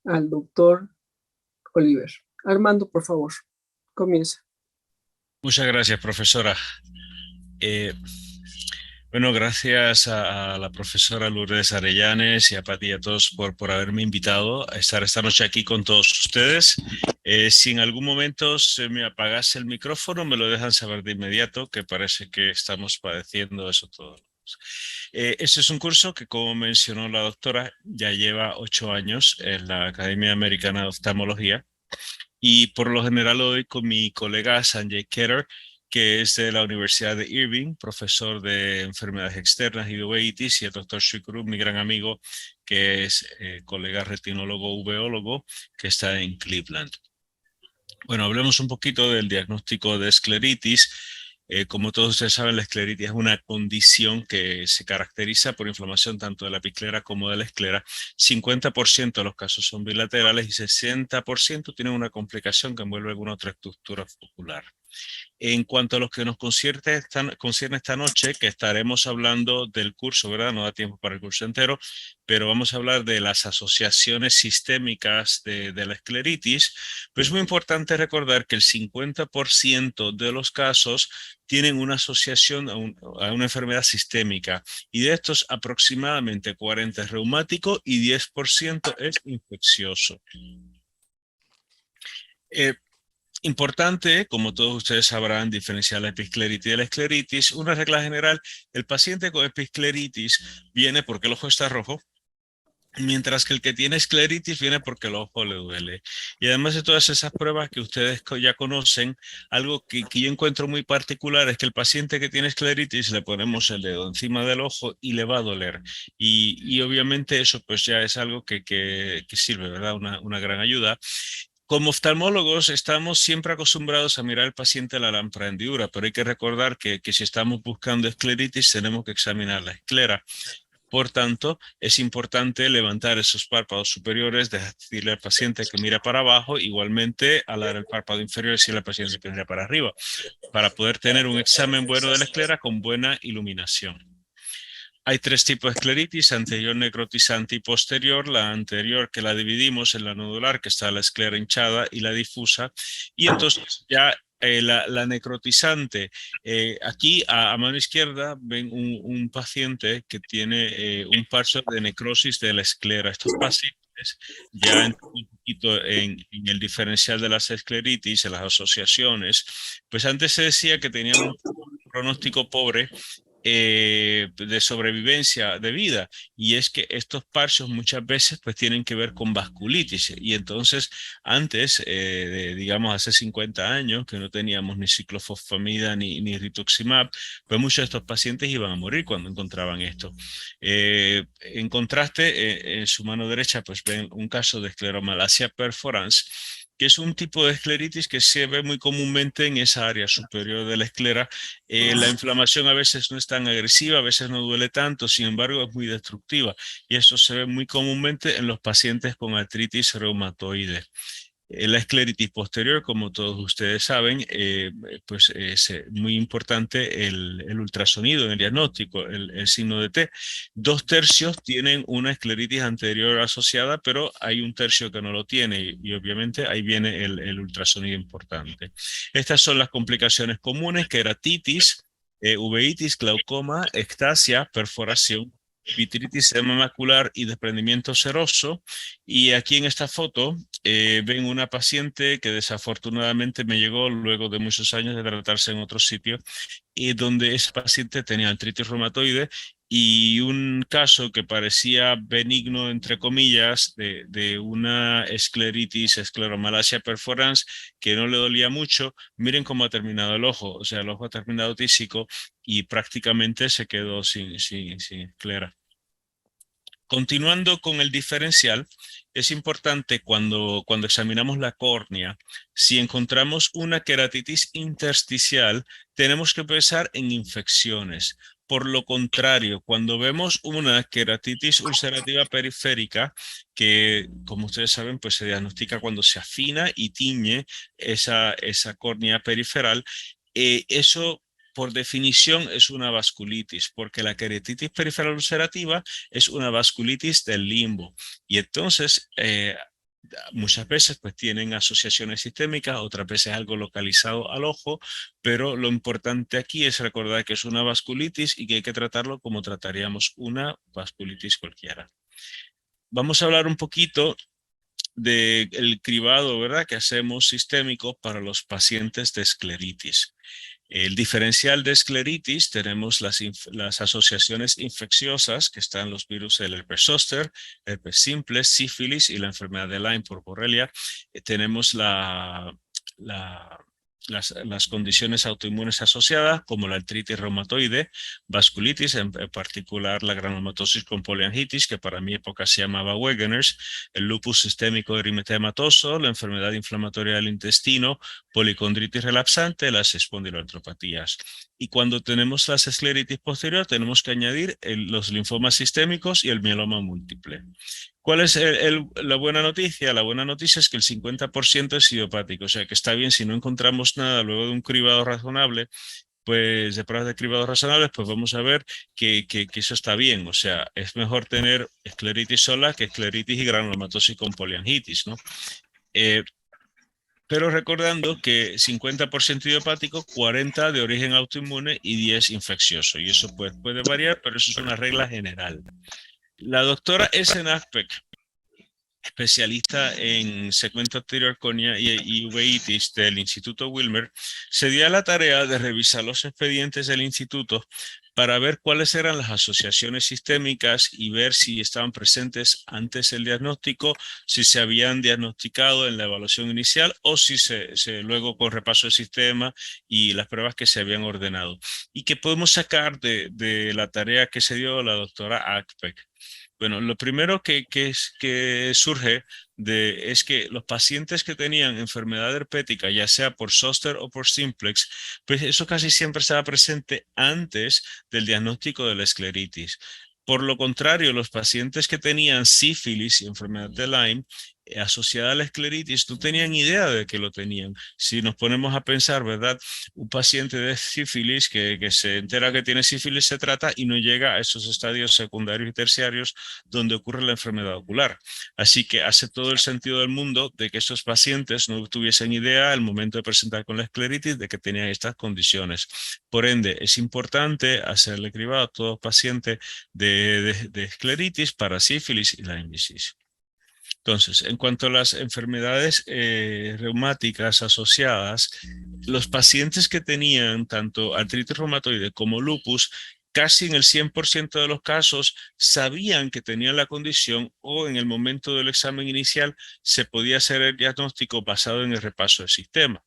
al doctor Oliver. Armando, por favor, comienza. Muchas gracias, profesora. Eh, bueno, gracias a la profesora Lourdes Arellanes y a Pati y a todos por haberme invitado a estar esta noche aquí con todos ustedes. Si en algún momento se me apagase el micrófono, me lo dejan saber de inmediato, que parece que estamos padeciendo eso todos. Este es un curso que, como mencionó la doctora, ya lleva 8 años en la Academia Americana de Oftalmología. Y por lo general lo doy con mi colega Sanjay Keter, que es de la Universidad de Irving, profesor de enfermedades externas y de uveitis, y el doctor Shikuru, mi gran amigo, que es colega retinólogo uveólogo, que está en Cleveland. Bueno, hablemos un poquito del diagnóstico de escleritis. Como todos ustedes saben, la escleritis es una condición que se caracteriza por inflamación tanto de la epiclera como de la esclera. 50% de los casos son bilaterales y 60% tienen una complicación que envuelve alguna otra estructura ocular. En cuanto a los que nos concierne esta noche, que estaremos hablando del curso, ¿verdad? No da tiempo para el curso entero, pero vamos a hablar de las asociaciones sistémicas de la escleritis. Pues es muy importante recordar que el 50% de los casos tienen una asociación a una enfermedad sistémica, y de estos aproximadamente 40 es reumático y 10% es infeccioso. Eh, Importante, como todos ustedes sabrán, diferenciar la episcleritis de la escleritis. Una regla general: el paciente con episcleritis viene porque el ojo está rojo, mientras que el que tiene escleritis viene porque el ojo le duele. Y además de todas esas pruebas que ustedes ya conocen, algo que yo encuentro muy particular es que el paciente que tiene escleritis le ponemos el dedo encima del ojo y le va a doler. Y obviamente eso pues ya es algo que sirve, ¿verdad? Una gran ayuda. Como oftalmólogos estamos siempre acostumbrados a mirar al paciente a la lámpara de hendidura, pero hay que recordar que si estamos buscando escleritis tenemos que examinar la esclera. Por tanto, es importante levantar esos párpados superiores, decirle al paciente que mira para abajo, igualmente alar el párpado inferior y decirle al paciente que mira para arriba, para poder tener un examen bueno de la esclera con buena iluminación. Hay tres tipos de escleritis: anterior, necrotizante y posterior. La anterior, que la dividimos en la nodular, que está la esclera hinchada, y la difusa. Y entonces ya la necrotizante, aquí a mano izquierda ven un paciente que tiene un parche de necrosis de la esclera. Estos pacientes ya entran un poquito en el diferencial de las escleritis, en las asociaciones. Pues antes se decía que tenían un pronóstico pobre de sobrevivencia de vida, y es que estos parchos muchas veces pues tienen que ver con vasculitis. Y entonces antes, digamos hace 50 años, que no teníamos ni ciclofosfamida ni rituximab, pues muchos de estos pacientes iban a morir cuando encontraban esto. En contraste, en su mano derecha pues ven un caso de escleromalacia perforans, que es un tipo de escleritis que se ve muy comúnmente en esa área superior de la esclera. La inflamación a veces no es tan agresiva, a veces no duele tanto, sin embargo es muy destructiva, y eso se ve muy comúnmente en los pacientes con artritis reumatoide. La escleritis posterior, como todos ustedes saben, pues es muy importante el ultrasonido en el diagnóstico, el signo de T. 2/3 tienen una escleritis anterior asociada, pero hay un tercio que no lo tiene, y obviamente ahí viene el ultrasonido importante. Estas son las complicaciones comunes: queratitis, uveitis, glaucoma, ectasia, perforación, vitritis, edema macular y desprendimiento seroso. Y aquí en esta foto ven una paciente que desafortunadamente me llegó luego de muchos años de tratarse en otro sitio, y donde ese paciente tenía artritis reumatoide y un caso que parecía benigno, entre comillas, de una escleritis, escleromalacia perforans, que no le dolía mucho. Miren cómo ha terminado el ojo, o sea, el ojo ha terminado tísico y prácticamente se quedó sin esclera. Continuando con el diferencial, es importante cuando examinamos la córnea, si encontramos una queratitis intersticial, tenemos que pensar en infecciones. Por lo contrario, cuando vemos una queratitis ulcerativa periférica, que como ustedes saben, pues se diagnostica cuando se afina y tiñe esa córnea periferal, eso por definición es una vasculitis, porque la queratitis periferal ulcerativa es una vasculitis del limbo. Y entonces, Muchas veces pues tienen asociaciones sistémicas, otras veces algo localizado al ojo, pero lo importante aquí es recordar que es una vasculitis y que hay que tratarlo como trataríamos una vasculitis cualquiera. Vamos a hablar un poquito del cribado, ¿verdad?, que hacemos sistémico para los pacientes de escleritis. El diferencial de escleritis, tenemos las asociaciones infecciosas que están los virus del herpes zóster, herpes simple, sífilis y la enfermedad de Lyme por borrelia. Tenemos la- las condiciones autoinmunes asociadas como la artritis reumatoide, vasculitis, en particular la granulomatosis con poliangitis, que para mi época se llamaba Wegener's, el lupus sistémico eritematoso, la enfermedad inflamatoria del intestino, policondritis relapsante, las espondiloartropatías. Y cuando tenemos las escleritis posterior, tenemos que añadir los linfomas sistémicos y el mieloma múltiple. ¿Cuál es la buena noticia? La buena noticia es que el 50% es idiopático, o sea que está bien si no encontramos nada luego de un cribado razonable, pues de pruebas de cribado razonables, pues vamos a ver que eso está bien. O sea, es mejor tener escleritis sola que escleritis y granulomatosis con poliangitis, ¿no? Eh, pero recordando que 50% idiopático, 40% de origen autoinmune y 10% infeccioso. Y eso pues, puede variar, pero eso es una regla general. La doctora Essen Aspect, especialista en segmento anterior córnea y uveitis del Instituto Wilmer, se dio a la tarea de revisar los expedientes del instituto para ver cuáles eran las asociaciones sistémicas y ver si estaban presentes antes del diagnóstico, si se habían diagnosticado en la evaluación inicial o si luego con repaso del sistema y las pruebas que se habían ordenado. ¿Y qué podemos sacar de la tarea que se dio la doctora Aspect? Bueno, lo primero que surge es que los pacientes que tenían enfermedad herpética, ya sea por zóster o por simplex, pues eso casi siempre estaba presente antes del diagnóstico de la escleritis. Por lo contrario, los pacientes que tenían sífilis y enfermedad de Lyme asociada a la escleritis no tenían idea de que lo tenían. Si nos ponemos a pensar, ¿verdad? Un paciente de sífilis que se entera que tiene sífilis se trata y no llega a esos estadios secundarios y terciarios donde ocurre la enfermedad ocular. Así que hace todo el sentido del mundo de que estos pacientes no tuviesen idea al momento de presentar con la escleritis de que tenían estas condiciones. Por ende, es importante hacerle cribado a todo paciente de escleritis para sífilis y Lyme disease. Entonces, en cuanto a las enfermedades reumáticas asociadas, los pacientes que tenían tanto artritis reumatoide como lupus, casi en el 100% de los casos sabían que tenían la condición o en el momento del examen inicial se podía hacer el diagnóstico basado en el repaso del sistema.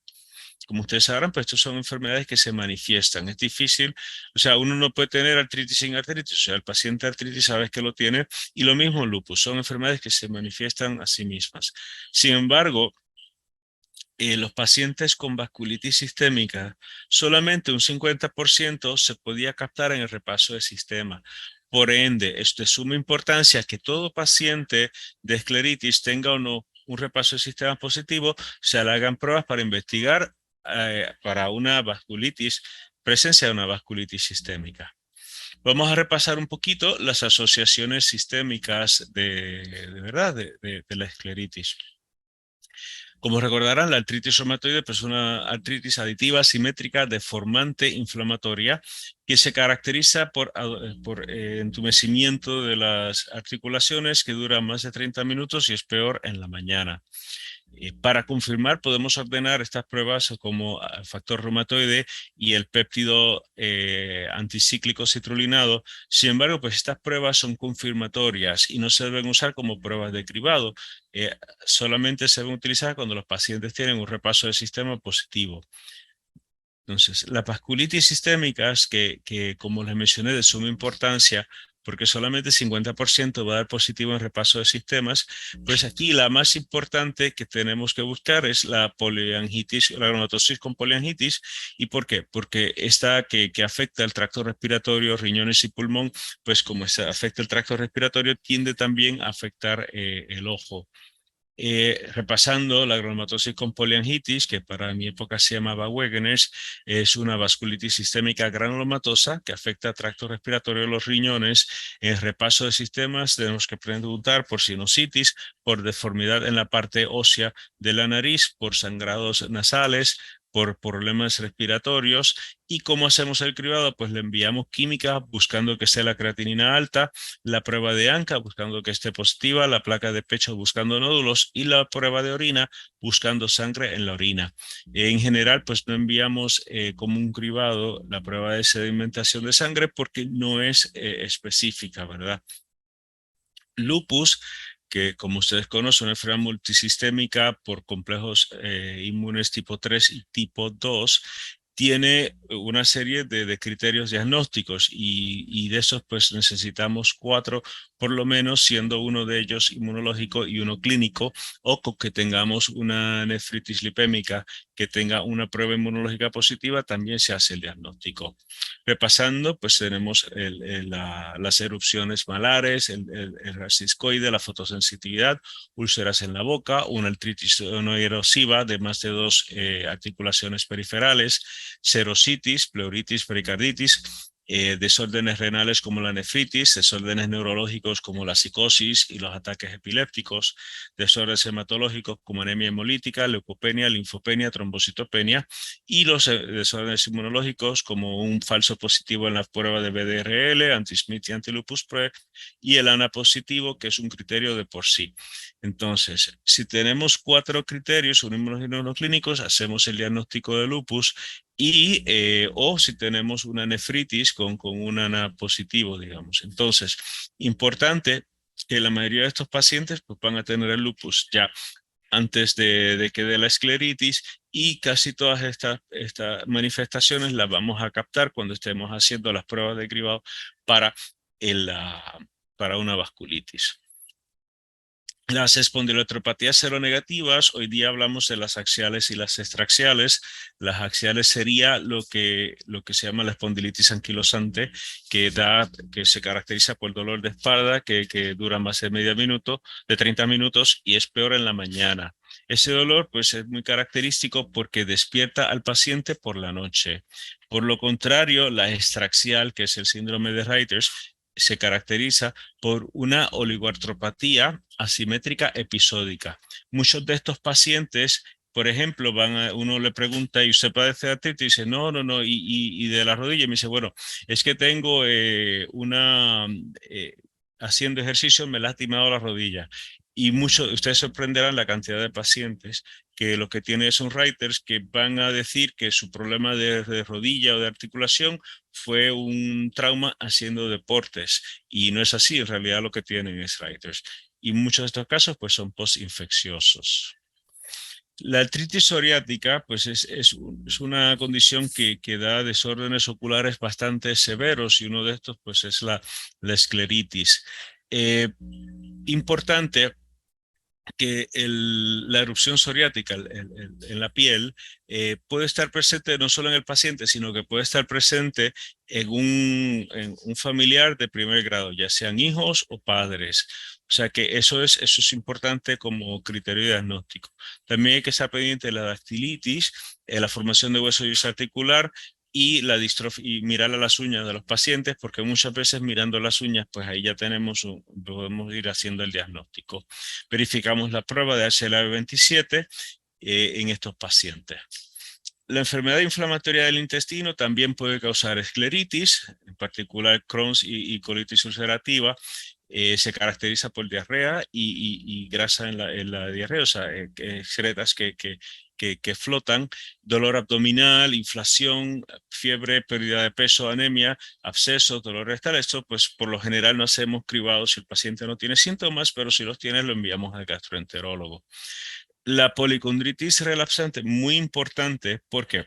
Como ustedes sabrán, pues estas son enfermedades que se manifiestan. Es difícil, o sea, uno no puede tener artritis sin artritis, o sea, el paciente de artritis sabe que lo tiene, y lo mismo el lupus, son enfermedades que se manifiestan a sí mismas. Sin embargo, los pacientes con vasculitis sistémica, solamente un 50% se podía captar en el repaso del sistema. Por ende, es de suma importancia que todo paciente de escleritis tenga o no un repaso de sistema positivo, se le hagan pruebas para investigar para una vasculitis, presencia de una vasculitis sistémica. Vamos a repasar un poquito las asociaciones sistémicas verdad, de la escleritis. Como recordarán, la artritis reumatoide pues, es una artritis aditiva, simétrica, deformante, inflamatoria, que se caracteriza por entumecimiento de las articulaciones que dura más de 30 minutos y es peor en la mañana. Para confirmar, podemos ordenar estas pruebas como factor reumatoide y el péptido anticíclico citrulinado. Sin embargo, pues estas pruebas son confirmatorias y no se deben usar como pruebas de cribado. Solamente se deben utilizar cuando los pacientes tienen un repaso del sistema positivo. Entonces, las vasculitis sistémicas, que como les mencioné, de suma importancia, porque solamente 50% va a dar positivo en repaso de sistemas, pues aquí la más importante que tenemos que buscar es la poliangitis, la granulomatosis con poliangitis. ¿Y por qué? Porque esta que afecta el tracto respiratorio, riñones y pulmón, pues como afecta el tracto respiratorio, tiende también a afectar el ojo. Repasando la granulomatosis con poliangitis, que para mi época se llamaba Wegener's, es una vasculitis sistémica granulomatosa que afecta al tracto respiratorio de los riñones. En repaso de sistemas tenemos que preguntar por sinusitis, por deformidad en la parte ósea de la nariz, por sangrados nasales, por problemas respiratorios. ¿Y cómo hacemos el cribado? Pues le enviamos química buscando que sea la creatinina alta, la prueba de ANCA buscando que esté positiva, la placa de pecho buscando nódulos y la prueba de orina buscando sangre en la orina. En general, pues no enviamos como un cribado la prueba de sedimentación de sangre porque no es específica, ¿verdad? Lupus, que como ustedes conocen, es una enfermedad multisistémica por complejos inmunes tipo 3 y tipo 2, tiene una serie de criterios diagnósticos y de esos pues necesitamos 4 por lo menos, siendo uno de ellos inmunológico y uno clínico, o con que tengamos una nefritis lipémica que tenga una prueba inmunológica positiva, también se hace el diagnóstico. Repasando, pues tenemos las erupciones malares, el raciscoide, la fotosensitividad, úlceras en la boca, una artritis no erosiva de más de 2 articulaciones periferales, serositis, pleuritis, pericarditis, desórdenes renales como la nefritis, desórdenes neurológicos como la psicosis y los ataques epilépticos, desórdenes hematológicos como anemia hemolítica, leucopenia, linfopenia, trombocitopenia y los desórdenes inmunológicos como un falso positivo en la prueba de BDRL, anti-Smith y anti-lupus PRE y el ANA positivo, que es un criterio de por sí. Entonces, si tenemos 4 criterios, uno y uno clínicos, hacemos el diagnóstico de lupus y o si tenemos una nefritis con un ANA positivo, digamos. Entonces, importante que la mayoría de estos pacientes pues, van a tener el lupus ya antes de que dé la escleritis y casi todas estas manifestaciones las vamos a captar cuando estemos haciendo las pruebas de cribado para, el, para una vasculitis. Las espondiloartropatías seronegativas, hoy día hablamos de las axiales y las extraxiales. Las axiales sería lo que se llama la espondilitis anquilosante, que se caracteriza por el dolor de espalda, que dura más de medio minuto, de 30 minutos y es peor en la mañana. Ese dolor pues es muy característico porque despierta al paciente por la noche. Por lo contrario, la extraxial, que es el síndrome de Reuters, se caracteriza por una oligoartropatía asimétrica episódica. Muchos de estos pacientes, por ejemplo, uno le pregunta, ¿y usted padece de artritis? Y dice, no, no, no, y de la rodilla, y me dice, bueno, es que tengo haciendo ejercicio me he lastimado la rodilla. Y ustedes sorprenderán la cantidad de pacientes que lo que tienen son writers que van a decir que su problema de rodilla o de articulación fue un trauma haciendo deportes y no es así, en realidad lo que tienen es writers. Y muchos de estos casos pues son postinfecciosos. La artritis psoriática pues es una condición que da desórdenes oculares bastante severos y uno de estos pues es la escleritis. Importante que la erupción psoriática en la piel puede estar presente no solo en el paciente, sino que puede estar presente en un familiar de primer grado, ya sean hijos o padres. O sea que eso es importante como criterio diagnóstico. También hay que estar pendiente de la dactilitis, la formación de hueso articular y la distrofia y mirar a las uñas de los pacientes, porque muchas veces mirando las uñas, pues ahí ya podemos ir haciendo el diagnóstico. Verificamos la prueba de HLA-27 en estos pacientes. La enfermedad inflamatoria del intestino también puede causar escleritis, en particular Crohn's y colitis ulcerativa. Se caracteriza por diarrea y grasa en la diarrea, o sea, excretas que flotan, dolor abdominal, inflación, fiebre, pérdida de peso, anemia, abscesos, dolor rectal. Esto, pues, por lo general no hacemos cribado si el paciente no tiene síntomas, pero si los tiene, lo enviamos al gastroenterólogo. La policondritis relapsante, muy importante, ¿por qué?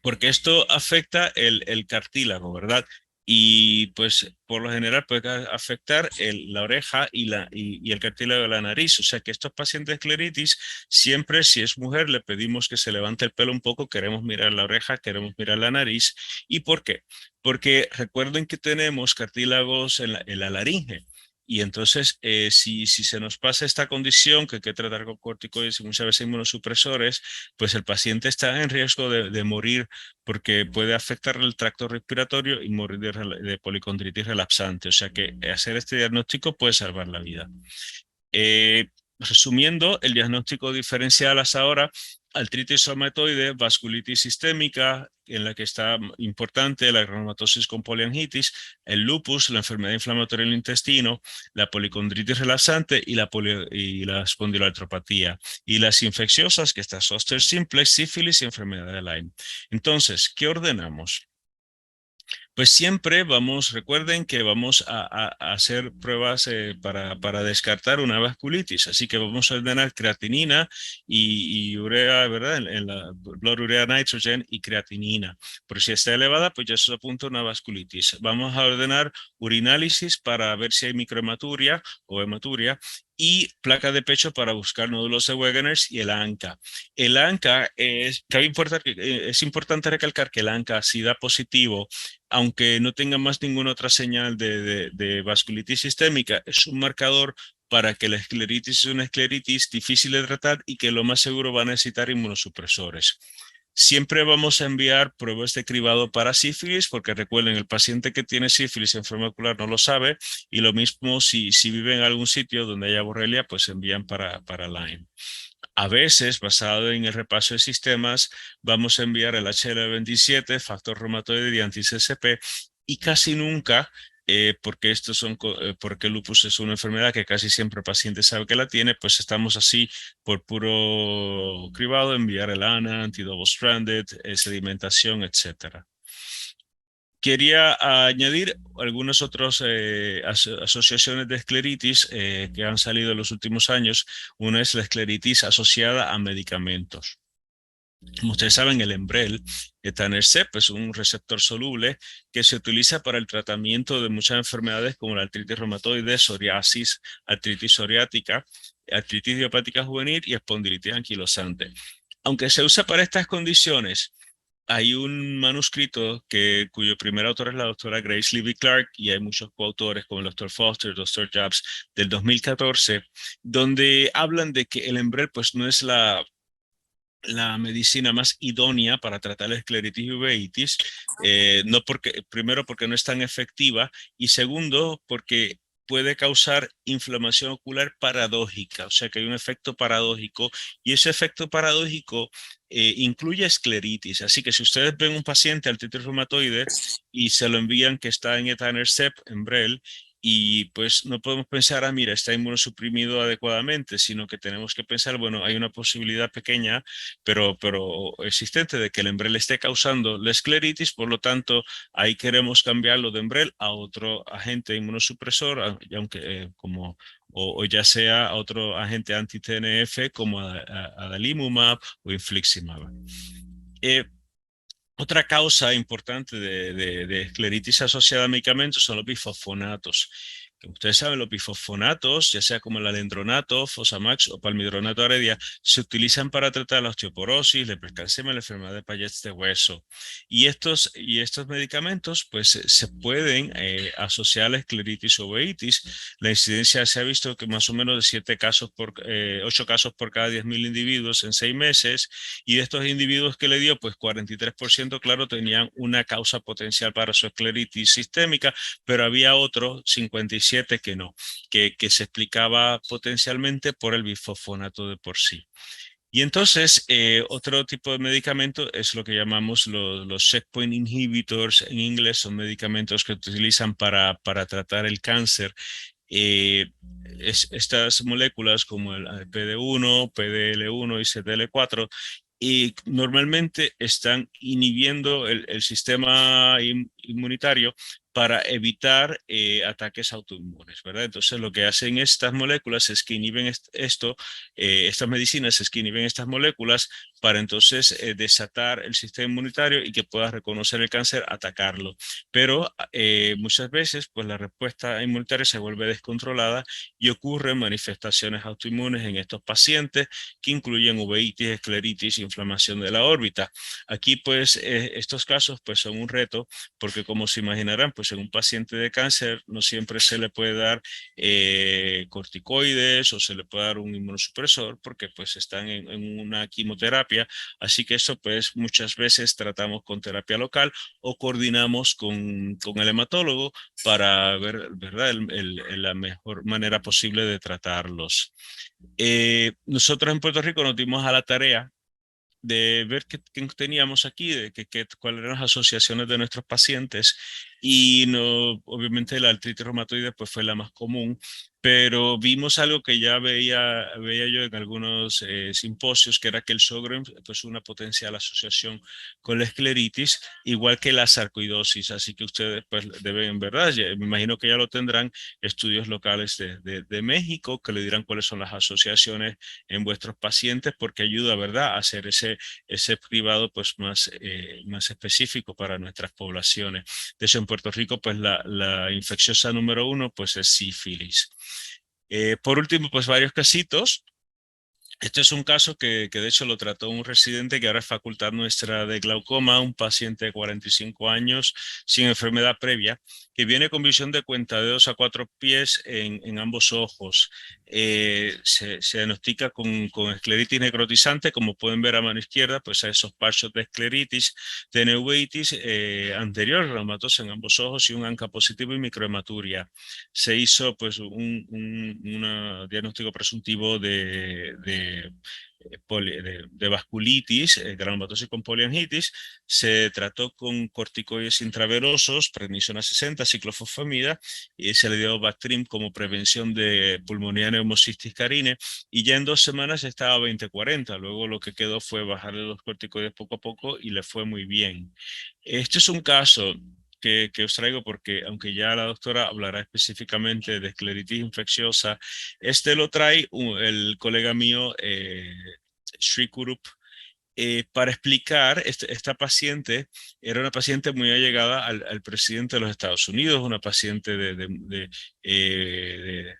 Porque esto afecta el cartílago, ¿verdad? Y pues por lo general puede afectar la oreja y el cartílago de la nariz. O sea que estos pacientes de escleritis, siempre si es mujer le pedimos que se levante el pelo un poco, queremos mirar la oreja, queremos mirar la nariz. ¿Y por qué? Porque recuerden que tenemos cartílagos en la laringe. Y entonces, si se nos pasa esta condición que hay que tratar con corticoides y muchas veces inmunosupresores, pues el paciente está en riesgo de morir porque puede afectar el tracto respiratorio y morir de policondritis relapsante. O sea que hacer este diagnóstico puede salvar la vida. Resumiendo, el diagnóstico diferencial hasta ahora: artritis reumatoide, vasculitis sistémica, en la que está importante la reumatosis con poliangitis, el lupus, la enfermedad inflamatoria del intestino, la policondritis relapsante y la espondiloartropatía. Y las infecciosas, que está zoster simplex, sífilis y enfermedad de Lyme. Entonces, ¿qué ordenamos? Pues siempre recuerden que vamos a hacer pruebas para descartar una vasculitis, así que vamos a ordenar creatinina y urea, ¿verdad? En la blood urea nitrogen y creatinina. Pero si está elevada, pues ya se apunta una vasculitis. Vamos a ordenar urinálisis para ver si hay microhematuria o hematuria y placa de pecho para buscar nódulos de Wegener's y el ANCA. El ANCA es importante recalcar que el ANCA, si da positivo, aunque no tenga más ninguna otra señal de vasculitis sistémica, es un marcador para que la escleritis es una escleritis difícil de tratar y que lo más seguro va a necesitar inmunosupresores. Siempre vamos a enviar pruebas de cribado para sífilis, porque recuerden, el paciente que tiene sífilis enfermo ocular no lo sabe, y lo mismo si vive en algún sitio donde haya borrelia, pues envían para Lyme. A veces, basado en el repaso de sistemas, vamos a enviar el HL27, factor reumatoide y anti-CCP, y casi nunca, porque el lupus es una enfermedad que casi siempre el paciente sabe que la tiene, pues estamos así por puro cribado, enviar el ANA, anti-double stranded, sedimentación, etcétera. Quería añadir algunas otras asociaciones de escleritis que han salido en los últimos años. Una es la escleritis asociada a medicamentos. Como ustedes saben, el Enbrel, etanercept, es un receptor soluble que se utiliza para el tratamiento de muchas enfermedades como la artritis reumatoide, psoriasis, artritis psoriática, artritis idiopática juvenil y espondilitis anquilosante. Aunque se usa para estas condiciones, hay un manuscrito cuyo primer autor es la doctora Grace Levy Clark, y hay muchos coautores como el doctor Foster, el doctor Jabs, del 2014, donde hablan de que el Enbrel pues no es la medicina más idónea para tratar la escleritis y uveitis, no primero porque no es tan efectiva, y segundo porque puede causar inflamación ocular paradójica, o sea que hay un efecto paradójico, y ese efecto paradójico incluye escleritis. Así que si ustedes ven un paciente artritis reumatoide y se lo envían que está en etanercept, Enbrel, y pues no podemos pensar, mira, está inmunosuprimido adecuadamente, sino que tenemos que pensar, bueno, hay una posibilidad pequeña pero existente de que el Enbrel esté causando la escleritis. Por lo tanto, ahí queremos cambiarlo de Enbrel a otro agente inmunosupresor, o ya sea a otro agente anti-TNF como adalimumab o infliximab. Eh, Otra causa importante de escleritis asociada a medicamentos son los bifosfonatos. Como ustedes saben, los bifosfonatos, ya sea como el alendronato, Fosamax o palmidronato aredia, se utilizan para tratar la osteoporosis, la hipercalcemia, la enfermedad de Payet de hueso. Y estos medicamentos pues se pueden asociar a la escleritis o uveitis. La incidencia se ha visto que más o menos de 8 casos por cada 10.000 individuos en 6 meses, y de estos individuos que le dio, pues 43%, claro, tenían una causa potencial para su escleritis sistémica, pero había otros 57 que no, que se explicaba potencialmente por el bifosfonato de por sí. Y entonces, otro tipo de medicamento es lo que llamamos los checkpoint inhibitors en inglés. Son medicamentos que se utilizan para tratar el cáncer. Eh, Estas moléculas como el PD-1, PDL1 y CTL4, y normalmente están inhibiendo el sistema inmunitario para evitar ataques autoinmunes, ¿verdad? Entonces, lo que hacen estas moléculas es que inhiben estas medicinas es que inhiben estas moléculas para entonces desatar el sistema inmunitario y que pueda reconocer el cáncer, atacarlo. Pero muchas veces, pues la respuesta inmunitaria se vuelve descontrolada y ocurren manifestaciones autoinmunes en estos pacientes que incluyen uveitis, escleritis, inflamación de la órbita. Aquí, pues, estos casos pues son un reto, porque porque como se imaginarán, pues en un paciente de cáncer no siempre se le puede dar corticoides o se le puede dar un inmunosupresor porque pues están en una quimioterapia, así que eso pues muchas veces tratamos con terapia local o coordinamos con el hematólogo para ver, ¿verdad?, la mejor manera posible de tratarlos. Nosotros en Puerto Rico nos dimos a la tarea de ver qué teníamos aquí, cuáles eran las asociaciones de nuestros pacientes y no, obviamente la artritis reumatoide pues fue la más común, pero vimos algo que ya veía yo en algunos simposios, que era que el Sjögren pues una potencial asociación con la escleritis, igual que la sarcoidosis, así que ustedes pues deben, ¿verdad? Me imagino que ya lo tendrán, estudios locales de México que le dirán cuáles son las asociaciones en vuestros pacientes, porque ayuda, ¿verdad?, a hacer ese cribado pues más específico para nuestras poblaciones. De hecho, en Puerto Rico, pues la infecciosa número 1 pues es sífilis. Por último, pues varios casitos. Este es un caso que de hecho lo trató un residente que ahora es facultad nuestra de glaucoma, un paciente de 45 años sin enfermedad previa, que viene con visión de cuenta de 2 a 4 pies en ambos ojos. Se diagnostica con escleritis necrotizante, como pueden ver a mano izquierda, pues a esos parchos de escleritis, de neuvitis anterior, reumatosa en ambos ojos y un ANCA positivo y microhematuria. Se hizo pues un diagnóstico presuntivo de vasculitis, granulomatosis con poliangitis. Se trató con corticoides intravenosos, prednisona 60, ciclofosfamida, y se le dio Bactrim como prevención de pulmonía neumocistis carine, y ya en 2 semanas estaba 20-40. Luego lo que quedó fue bajarle los corticoides poco a poco y le fue muy bien. Este es un caso que os traigo porque, aunque ya la doctora hablará específicamente de escleritis infecciosa, este lo trae el colega mío, Sri Kurup, para explicar. Esta paciente era una paciente muy allegada al presidente de los Estados Unidos, una paciente ¿verdad?, de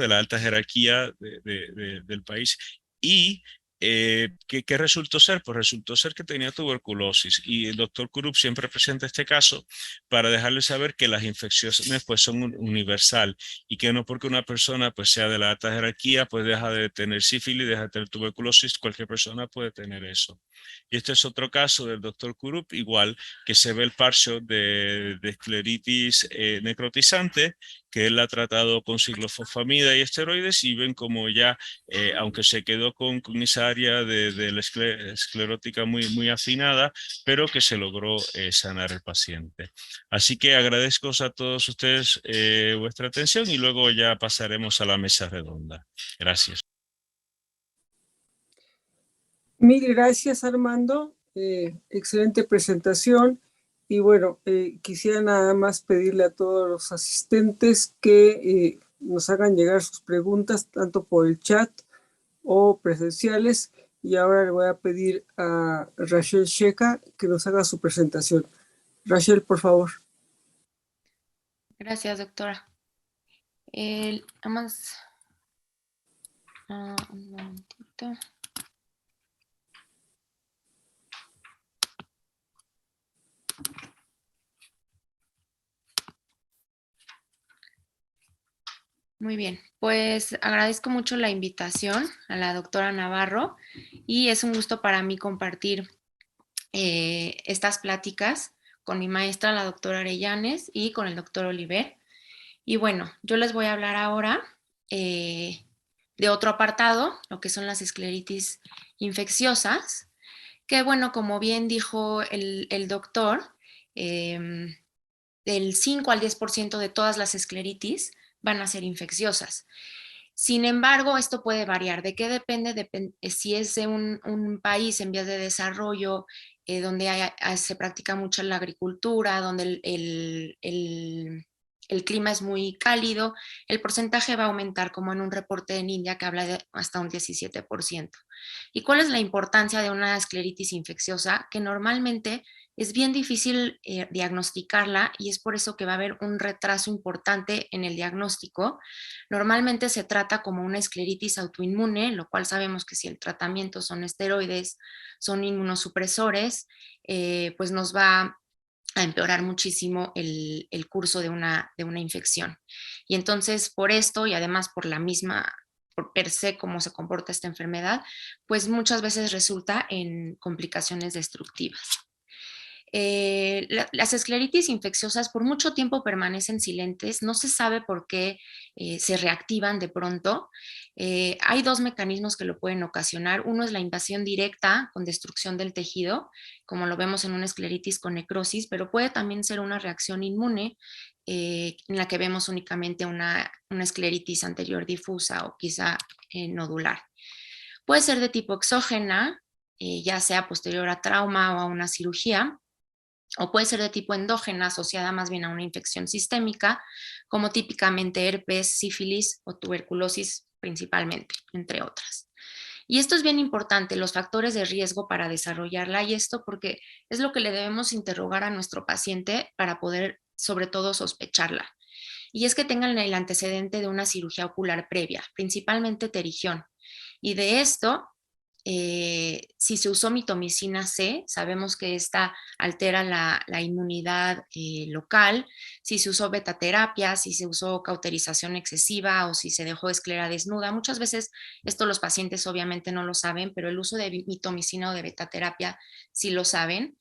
la alta jerarquía del país. Y ¿qué resultó ser? Pues resultó ser que tenía tuberculosis, y el doctor Kurup siempre presenta este caso para dejarle saber que las infecciones pues son universal, y que no porque una persona pues sea de la alta jerarquía pues deja de tener sífilis, deja de tener tuberculosis. Cualquier persona puede tener eso. Y este es otro caso del doctor Kurup, igual, que se ve el parcho de escleritis necrotizante, que él ha tratado con ciclofosfamida y esteroides, y ven como ya, aunque se quedó con esa área de la esclerótica muy afinada, pero que se logró sanar el paciente. Así que agradezco a todos ustedes vuestra atención, y luego ya pasaremos a la mesa redonda. Gracias. Mil gracias, Armando. Excelente presentación. Y bueno, quisiera nada más pedirle a todos los asistentes que nos hagan llegar sus preguntas, tanto por el chat o presenciales. Y ahora le voy a pedir a Rachel Checa que nos haga su presentación. Rachel, por favor. Gracias, doctora. Vamos un momentito. Muy bien, pues agradezco mucho la invitación a la doctora Navarro, y es un gusto para mí compartir estas pláticas con mi maestra, la doctora Arellanes, y con el doctor Oliver. Y bueno, yo les voy a hablar ahora de otro apartado, lo que son las escleritis infecciosas, que bueno, como bien dijo el doctor, del 5 al 10% de todas las escleritis van a ser infecciosas. Sin embargo, esto puede variar. ¿De qué depende? Si es de un país en vías de desarrollo, donde se practica mucho la agricultura, donde el clima es muy cálido, el porcentaje va a aumentar, como en un reporte en India que habla de hasta un 17%. ¿Y cuál es la importancia de una escleritis infecciosa? Que normalmente es bien difícil diagnosticarla, y es por eso que va a haber un retraso importante en el diagnóstico. Normalmente se trata como una escleritis autoinmune, lo cual sabemos que si el tratamiento son esteroides, son inmunosupresores, pues nos va a empeorar muchísimo el curso de una infección. Y entonces por esto y además por la misma, por per se cómo se comporta esta enfermedad, pues muchas veces resulta en complicaciones destructivas. Las escleritis infecciosas por mucho tiempo permanecen silentes, no se sabe por qué se reactivan de pronto. Hay dos mecanismos que lo pueden ocasionar. Uno es la invasión directa con destrucción del tejido, como lo vemos en una escleritis con necrosis, pero puede también ser una reacción inmune en la que vemos únicamente una escleritis anterior difusa o quizá nodular. Puede ser de tipo exógena, ya sea posterior a trauma o a una cirugía, o puede ser de tipo endógena, asociada más bien a una infección sistémica, como típicamente herpes, sífilis o tuberculosis principalmente, entre otras. Y esto es bien importante, los factores de riesgo para desarrollarla, y esto porque es lo que le debemos interrogar a nuestro paciente para poder, sobre todo, sospecharla. Y es que tengan el antecedente de una cirugía ocular previa, principalmente pterigión. Y de esto, si se usó mitomicina C, sabemos que esta altera la inmunidad local. Si se usó betaterapia, si se usó cauterización excesiva o si se dejó esclera desnuda. Muchas veces esto los pacientes obviamente no lo saben, pero el uso de mitomicina o de betaterapia sí lo saben.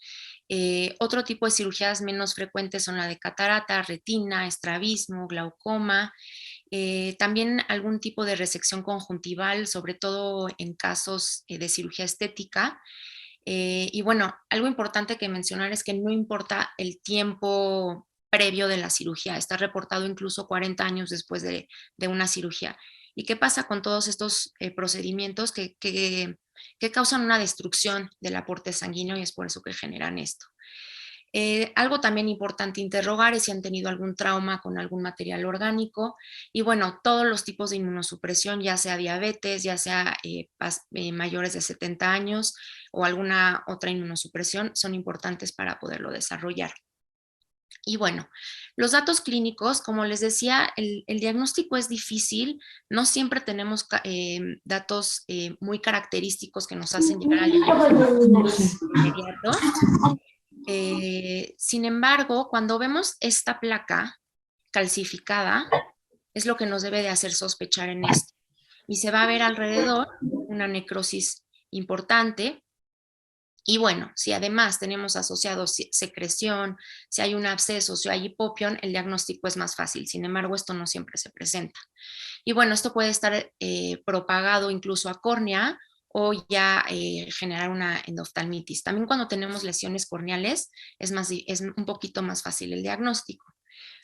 Otro tipo de cirugías menos frecuentes son la de catarata, retina, estrabismo, glaucoma. También algún tipo de resección conjuntival, sobre todo en casos de cirugía estética. Y bueno, algo importante que mencionar es que no importa el tiempo previo de la cirugía, está reportado incluso 40 años después de una cirugía. ¿Y qué pasa con todos estos procedimientos que causan una destrucción del aporte sanguíneo y es por eso que generan esto? Algo también importante interrogar es si han tenido algún trauma con algún material orgánico y bueno, todos los tipos de inmunosupresión, ya sea diabetes, ya sea mayores de 70 años o alguna otra inmunosupresión, son importantes para poderlo desarrollar. Y bueno, los datos clínicos, como les decía, el diagnóstico es difícil, no siempre tenemos datos muy característicos que nos hacen llegar al diagnóstico inmediato. Sin embargo, cuando vemos esta placa calcificada, es lo que nos debe de hacer sospechar en esto. Y se va a ver alrededor una necrosis importante. Y bueno, si además tenemos asociado secreción, si hay un absceso, si hay hipopión, el diagnóstico es más fácil. Sin embargo, esto no siempre se presenta. Y bueno, esto puede estar propagado incluso a córnea o ya generar una endoftalmitis. También cuando tenemos lesiones corneales es un poquito más fácil el diagnóstico.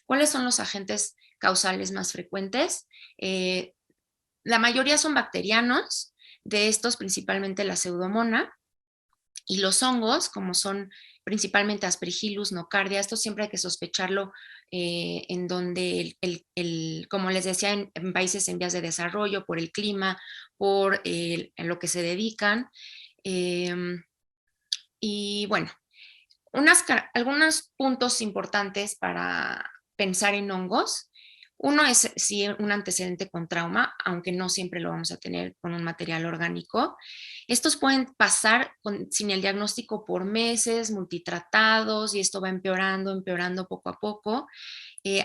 ¿Cuáles son los agentes causales más frecuentes? La mayoría son bacterianos, de estos principalmente la pseudomonas, y los hongos, como son principalmente Aspergillus, nocardia, esto siempre hay que sospecharlo en donde, como les decía, en países en vías de desarrollo, por el clima, por lo que se dedican. Y bueno, algunos puntos importantes para pensar en hongos. Uno es si un antecedente con trauma, aunque no siempre lo vamos a tener con un material orgánico. Estos pueden pasar sin el diagnóstico por meses, multitratados, y esto va empeorando poco a poco.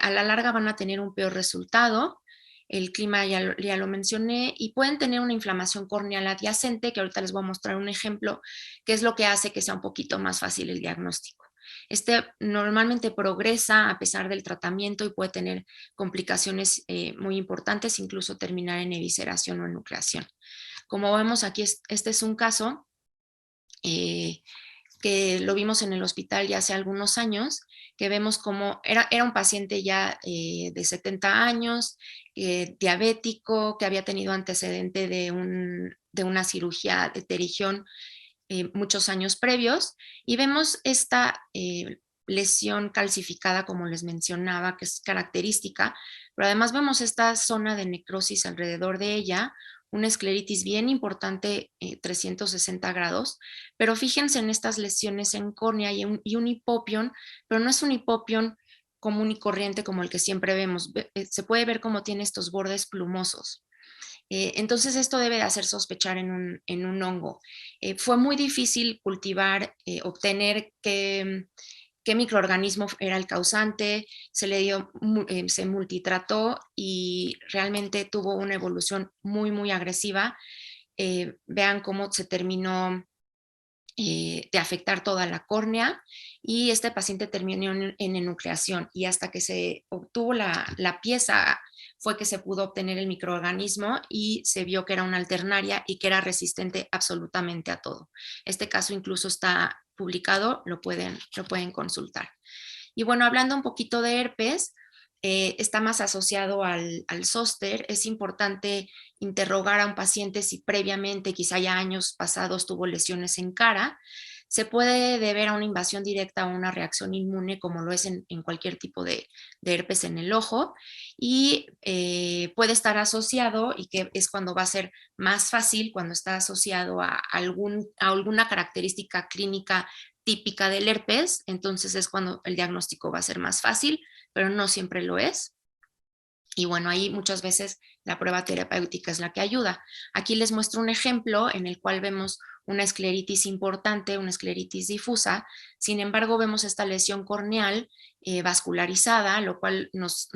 A la larga van a tener un peor resultado. El clima ya lo mencioné, y pueden tener una inflamación corneal adyacente, que ahorita les voy a mostrar un ejemplo, que es lo que hace que sea un poquito más fácil el diagnóstico. Este normalmente progresa a pesar del tratamiento y puede tener complicaciones muy importantes, incluso terminar en evisceración o enucleación. Como vemos aquí, este es un caso que lo vimos en el hospital ya hace algunos años, que vemos como era un paciente ya de 70 años, diabético, que había tenido antecedente de una cirugía de pterigión muchos años previos, y vemos esta lesión calcificada, como les mencionaba, que es característica, pero además vemos esta zona de necrosis alrededor de ella, una escleritis bien importante, 360 grados, pero fíjense en estas lesiones en córnea y un hipopión, pero no es un hipopión común y corriente como el que siempre vemos, se puede ver cómo tiene estos bordes plumosos. Entonces esto debe de hacer sospechar en un hongo. Fue muy difícil cultivar, obtener qué microorganismo era el causante, se le dio, se multitrató y realmente tuvo una evolución muy, muy agresiva. Vean cómo se terminó de afectar toda la córnea y este paciente terminó en enucleación y hasta que se obtuvo la pieza fue que se pudo obtener el microorganismo y se vio que era una alternaria y que era resistente absolutamente a todo. Este caso incluso está publicado, lo pueden consultar. Y bueno, hablando un poquito de herpes, está más asociado al zóster. Es importante interrogar a un paciente si previamente, quizá ya años pasados, tuvo lesiones en cara. Se puede deber a una invasión directa o una reacción inmune, como lo es en cualquier tipo de herpes en el ojo, y puede estar asociado, y que es cuando va a ser más fácil, cuando está asociado a alguna característica clínica típica del herpes, entonces es cuando el diagnóstico va a ser más fácil, pero no siempre lo es. Y bueno, ahí muchas veces la prueba terapéutica es la que ayuda. Aquí les muestro un ejemplo en el cual vemos una escleritis importante, una escleritis difusa. Sin embargo, vemos esta lesión corneal vascularizada, lo cual nos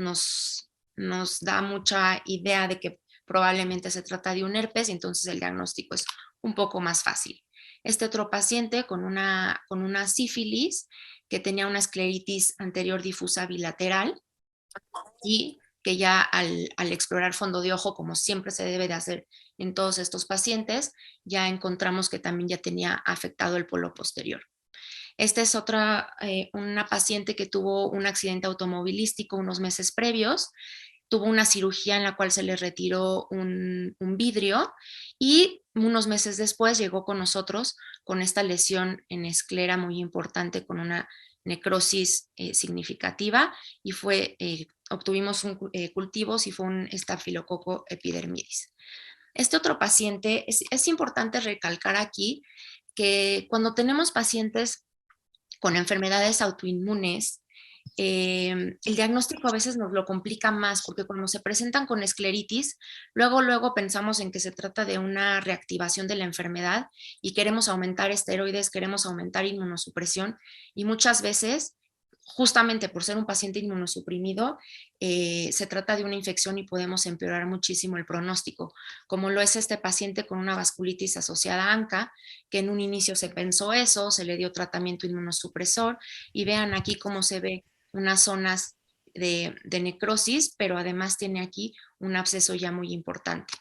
da mucha idea de que probablemente se trata de un herpes y entonces el diagnóstico es un poco más fácil. Este otro paciente con una sífilis que tenía una escleritis anterior difusa bilateral y que ya al explorar fondo de ojo, como siempre se debe de hacer en todos estos pacientes, ya encontramos que también ya tenía afectado el polo posterior. Esta es una paciente que tuvo un accidente automovilístico unos meses previos, tuvo una cirugía en la cual se le retiró un vidrio y unos meses después llegó con nosotros con esta lesión en esclera muy importante, con una necrosis significativa y obtuvimos cultivos y fue un estafilococo epidermidis. Este otro paciente, es importante recalcar aquí que cuando tenemos pacientes con enfermedades autoinmunes, el diagnóstico a veces nos lo complica más porque cuando se presentan con escleritis, luego pensamos en que se trata de una reactivación de la enfermedad y queremos aumentar esteroides, queremos aumentar inmunosupresión y muchas veces, justamente por ser un paciente inmunosuprimido, se trata de una infección y podemos empeorar muchísimo el pronóstico, como lo es este paciente con una vasculitis asociada a ANCA, que en un inicio se pensó eso, se le dio tratamiento inmunosupresor y vean aquí cómo se ve unas zonas de necrosis, pero además tiene aquí un absceso ya muy importante.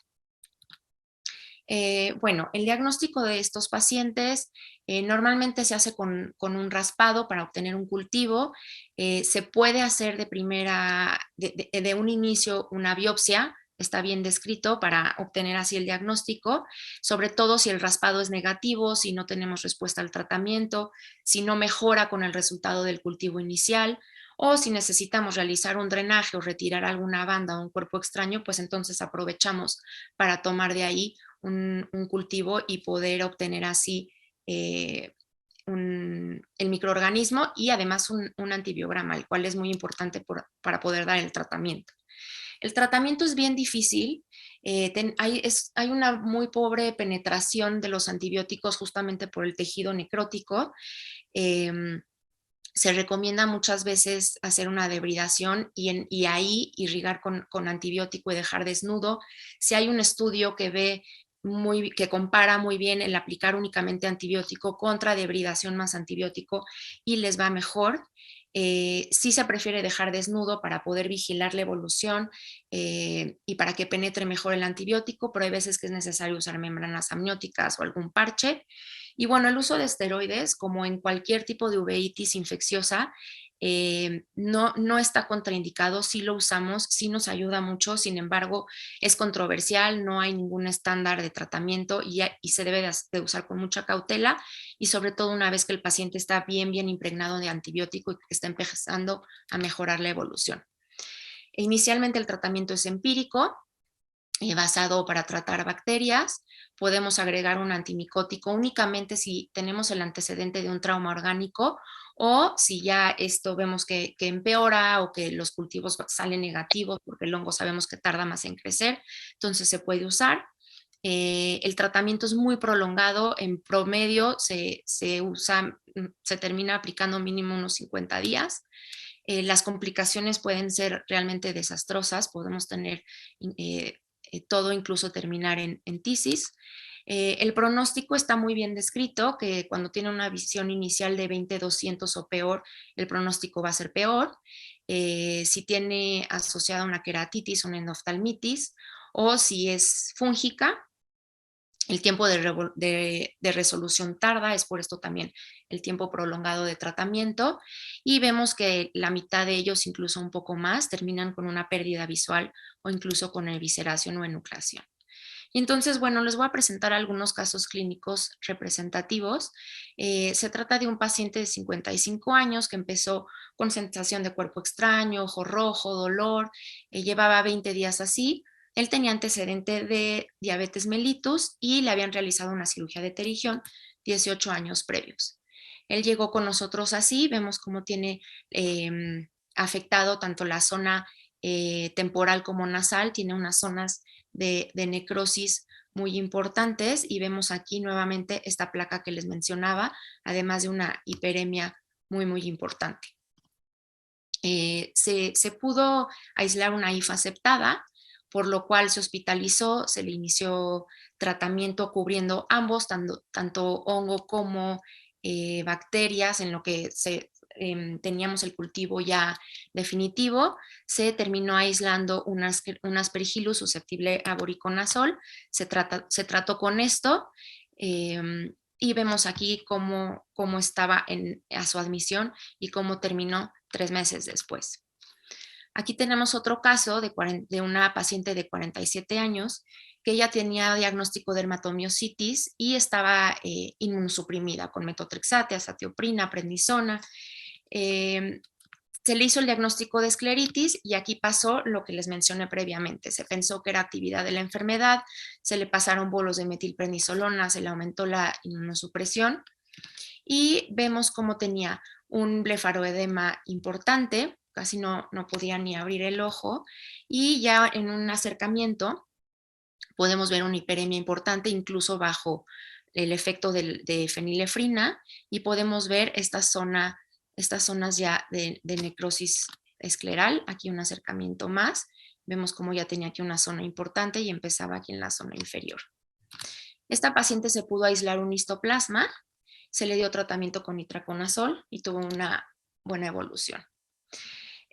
Bueno, el diagnóstico de estos pacientes normalmente se hace con un raspado para obtener un cultivo. Se puede hacer de un inicio una biopsia, está bien descrito para obtener así el diagnóstico, sobre todo si el raspado es negativo, si no tenemos respuesta al tratamiento, si no mejora con el resultado del cultivo inicial, o si necesitamos realizar un drenaje o retirar alguna banda o un cuerpo extraño, pues entonces aprovechamos para tomar de ahí un cultivo y poder obtener así el microorganismo y además un antibiograma, el cual es muy importante para poder dar el tratamiento. El tratamiento es bien difícil, hay una muy pobre penetración de los antibióticos justamente por el tejido necrótico. Se recomienda muchas veces hacer una debridación y ahí irrigar con antibiótico y dejar desnudo. Si hay un estudio que compara muy bien el aplicar únicamente antibiótico contra debridación más antibiótico y les va mejor. Sí se prefiere dejar desnudo para poder vigilar la evolución y para que penetre mejor el antibiótico, pero hay veces que es necesario usar membranas amnióticas o algún parche. Y bueno, el uso de esteroides, como en cualquier tipo de uveitis infecciosa, no está contraindicado, sí lo usamos, sí nos ayuda mucho, sin embargo, es controversial, no hay ningún estándar de tratamiento y se debe de usar con mucha cautela y sobre todo una vez que el paciente está bien impregnado de antibiótico y que está empezando a mejorar la evolución. Inicialmente el tratamiento es empírico, basado para tratar bacterias. Podemos agregar un antimicótico únicamente si tenemos el antecedente de un trauma orgánico o si ya esto vemos que empeora o que los cultivos salen negativos porque el hongo sabemos que tarda más en crecer, entonces se puede usar. El tratamiento es muy prolongado, en promedio se termina aplicando mínimo unos 50 días. Las complicaciones pueden ser realmente desastrosas, podemos tener todo, incluso terminar en tisis. El pronóstico está muy bien descrito, que cuando tiene una visión inicial de 20/200 o peor, el pronóstico va a ser peor. Si tiene asociada una queratitis, una endoftalmitis, o si es fúngica, el tiempo de resolución tarda, es por esto también el tiempo prolongado de tratamiento, y vemos que la mitad de ellos, incluso un poco más, terminan con una pérdida visual o incluso con evisceración o enucleación. Y entonces, bueno, les voy a presentar algunos casos clínicos representativos. Se trata de un paciente de 55 años que empezó con sensación de cuerpo extraño, ojo rojo, dolor, llevaba 20 días así. Él tenía antecedente de diabetes mellitus y le habían realizado una cirugía de pterigión 18 años previos. Él llegó con nosotros así, vemos cómo tiene afectado tanto la zona temporal como nasal, tiene unas zonas de necrosis muy importantes, y vemos aquí nuevamente esta placa que les mencionaba, además de una hiperemia muy importante. Se pudo aislar una IFA aceptada, por lo cual se hospitalizó, se le inició tratamiento cubriendo ambos, tanto hongo como bacterias, en lo que teníamos el cultivo ya definitivo. Se terminó aislando un Aspergillus susceptible a voriconazol, se trató con esto, y vemos aquí cómo estaba a su admisión y cómo terminó 3 meses después. Aquí tenemos otro caso de una paciente de 47 años que ella tenía diagnóstico de dermatomiositis y estaba inmunosuprimida con metotrexate, azatioprina, prednisona. Se le hizo el diagnóstico de escleritis y aquí pasó lo que les mencioné previamente. Se pensó que era actividad de la enfermedad, se le pasaron bolos de metilprednisolona, se le aumentó la inmunosupresión y vemos cómo tenía un blefaroedema importante, casi no podía ni abrir el ojo, y ya en un acercamiento podemos ver una hiperemia importante, incluso bajo el efecto de fenilefrina, y podemos ver estas zonas ya de necrosis escleral. Aquí un acercamiento más, vemos cómo ya tenía aquí una zona importante y empezaba aquí en la zona inferior. Esta paciente se pudo aislar un histoplasma, se le dio tratamiento con itraconazol y tuvo una buena evolución.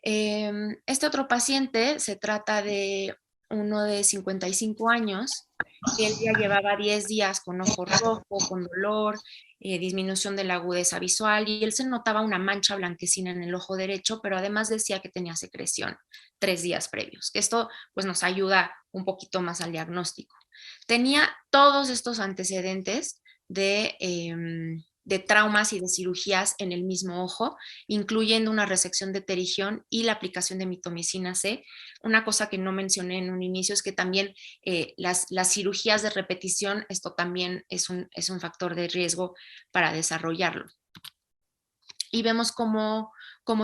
Este otro paciente se trata de uno de 55 años, que él ya llevaba 10 días con ojo rojo, con dolor, disminución de la agudeza visual, y él se notaba una mancha blanquecina en el ojo derecho, pero además decía que tenía secreción 3 días previos, que esto pues nos ayuda un poquito más al diagnóstico. Tenía todos estos antecedentes de traumas y de cirugías en el mismo ojo, incluyendo una resección de pterigión y la aplicación de mitomicina C. Una cosa que no mencioné en un inicio es que también las cirugías de repetición, esto también es un factor de riesgo para desarrollarlo. Y vemos cómo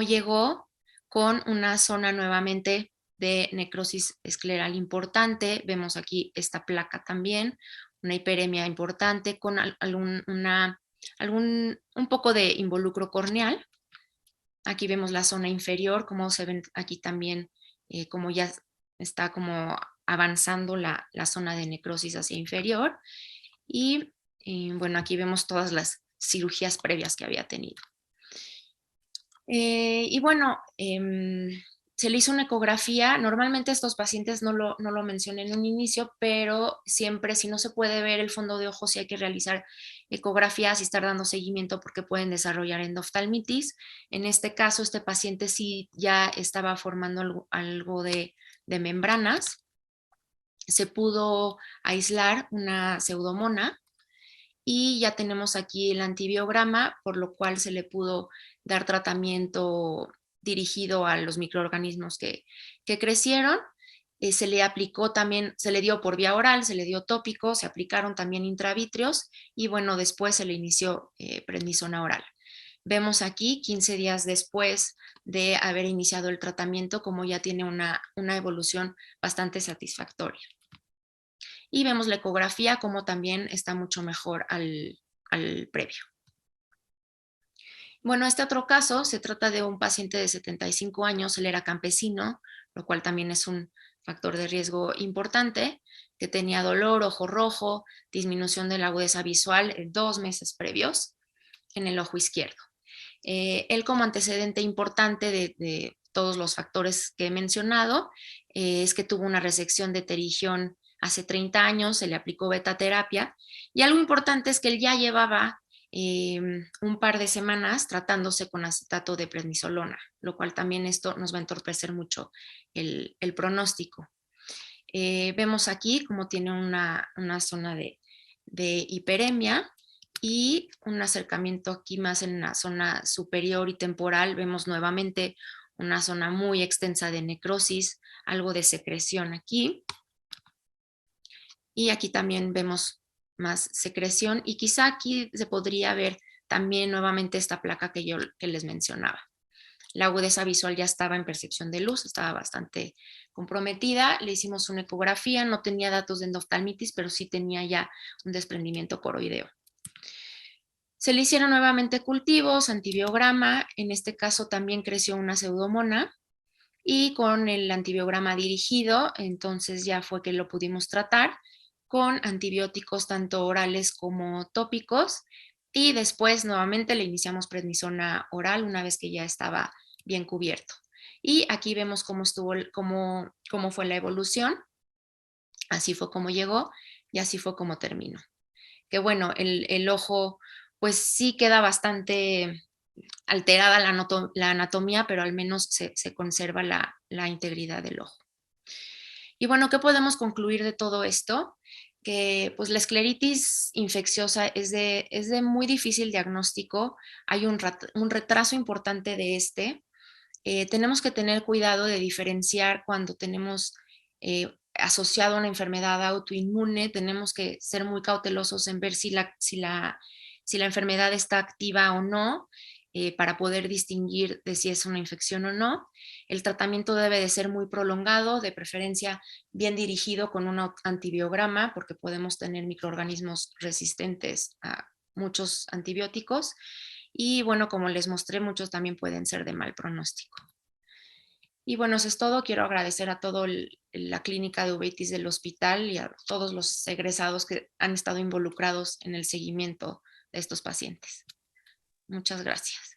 llegó con una zona nuevamente de necrosis escleral importante. Vemos aquí esta placa también, una hiperemia importante con un poco de involucro corneal. Aquí vemos la zona inferior, como se ven aquí también, como ya está como avanzando la zona de necrosis hacia inferior. Y bueno, aquí vemos todas las cirugías previas que había tenido. Y bueno, se le hizo una ecografía. Normalmente estos pacientes no lo mencioné en un inicio, pero siempre, si no se puede ver el fondo de ojo, sí hay que realizar ecografías y estar dando seguimiento, porque pueden desarrollar endoftalmitis. En este caso, este paciente sí ya estaba formando algo de membranas. Se pudo aislar una pseudomona y ya tenemos aquí el antibiograma, por lo cual se le pudo dar tratamiento dirigido a los microorganismos que crecieron. Se le aplicó también, se le dio por vía oral, se le dio tópico, se aplicaron también intravítreos y bueno, después se le inició prednisona oral. Vemos aquí 15 días después de haber iniciado el tratamiento, como ya tiene una evolución bastante satisfactoria. Y vemos la ecografía como también está mucho mejor al previo. Bueno, este otro caso se trata de un paciente de 75 años, él era campesino, lo cual también es un factor de riesgo importante, que tenía dolor, ojo rojo, disminución de la agudeza visual en 2 meses previos en el ojo izquierdo. Él como antecedente importante de todos los factores que he mencionado es que tuvo una resección de pterigión hace 30 años, se le aplicó betaterapia y algo importante es que él ya llevaba un par de semanas tratándose con acetato de prednisolona, lo cual también esto nos va a entorpecer mucho el pronóstico. Vemos aquí cómo tiene una zona de hiperemia y un acercamiento aquí más en la zona superior y temporal. Vemos nuevamente una zona muy extensa de necrosis, algo de secreción aquí. Y aquí también vemos más secreción y quizá aquí se podría ver también nuevamente esta placa que les mencionaba. La agudeza visual ya estaba en percepción de luz, estaba bastante comprometida. Le hicimos una ecografía, no tenía datos de endoftalmitis, pero sí tenía ya un desprendimiento coroideo. Se le hicieron nuevamente cultivos, antibiograma, en este caso también creció una pseudomona y con el antibiograma dirigido, entonces ya fue que lo pudimos tratar con antibióticos tanto orales como tópicos y después nuevamente le iniciamos prednisona oral una vez que ya estaba bien cubierto. Y aquí vemos cómo fue la evolución, así fue como llegó y así fue como terminó. Que bueno, el ojo pues sí queda bastante alterada la anatomía, pero al menos se conserva la integridad del ojo. Y bueno, ¿qué podemos concluir de todo esto? Que pues la escleritis infecciosa es de muy difícil diagnóstico, hay un retraso importante de tenemos que tener cuidado de diferenciar cuando tenemos asociado a una enfermedad autoinmune, tenemos que ser muy cautelosos en ver si la enfermedad está activa o no, para poder distinguir de si es una infección o no. El tratamiento debe de ser muy prolongado, de preferencia bien dirigido con un antibiograma, porque podemos tener microorganismos resistentes a muchos antibióticos. Y bueno, como les mostré, muchos también pueden ser de mal pronóstico. Y bueno, eso es todo. Quiero agradecer a toda la clínica de uveitis del hospital y a todos los egresados que han estado involucrados en el seguimiento de estos pacientes. Muchas gracias.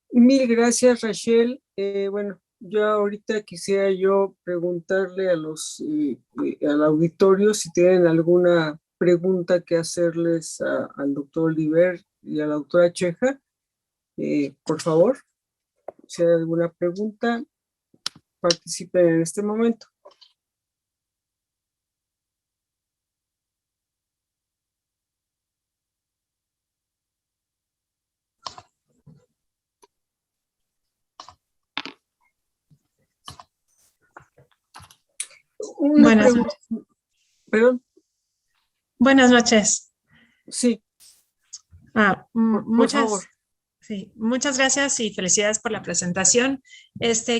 Mil gracias, Rachel. Bueno, yo ahorita quisiera preguntarle al auditorio si tienen alguna pregunta que hacerles al doctor Oliver y a la doctora Cheja. Por favor, si hay alguna pregunta, participen en este momento. Buenas noches. ¿Perdón? Buenas noches. Sí. Por favor. Sí, muchas gracias y felicidades por la presentación.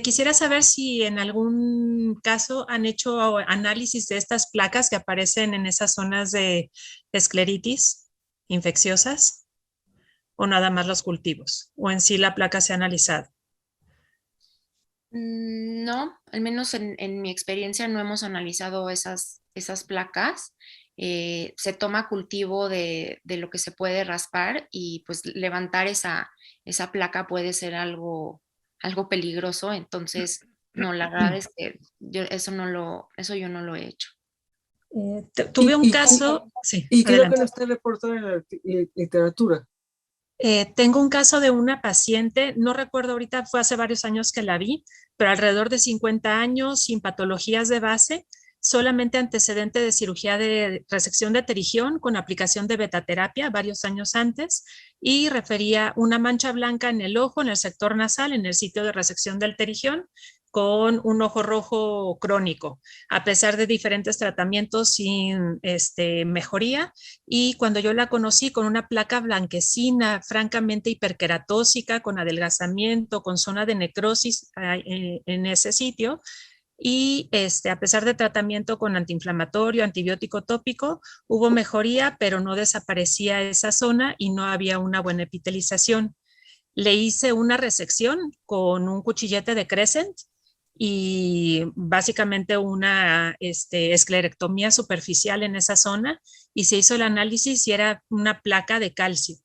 Quisiera saber si en algún caso han hecho análisis de estas placas que aparecen en esas zonas de escleritis infecciosas o nada más los cultivos o en sí la placa se ha analizado. No, al menos en mi experiencia no hemos analizado esas placas. Se toma cultivo de lo que se puede raspar y pues levantar esa placa puede ser algo peligroso, entonces no, la verdad es que eso yo no lo he hecho. Tuve un caso, sí, y creo adelante. que no está reportado en la literatura. Tengo un caso de una paciente, no recuerdo ahorita, fue hace varios años que la vi, pero alrededor de 50 años, sin patologías de base, solamente antecedente de cirugía de resección de pterigión con aplicación de betaterapia varios años antes y refería una mancha blanca en el ojo, en el sector nasal, en el sitio de resección del pterigión, con un ojo rojo crónico, a pesar de diferentes tratamientos sin mejoría. Y cuando yo la conocí con una placa blanquecina, francamente hiperqueratósica, con adelgazamiento, con zona de necrosis en ese sitio, y a pesar de tratamiento con antiinflamatorio, antibiótico tópico, hubo mejoría, pero no desaparecía esa zona y no había una buena epitelización. Le hice una resección con un cuchillete de Crescent y básicamente una esclerectomía superficial en esa zona, y se hizo el análisis y era una placa de calcio.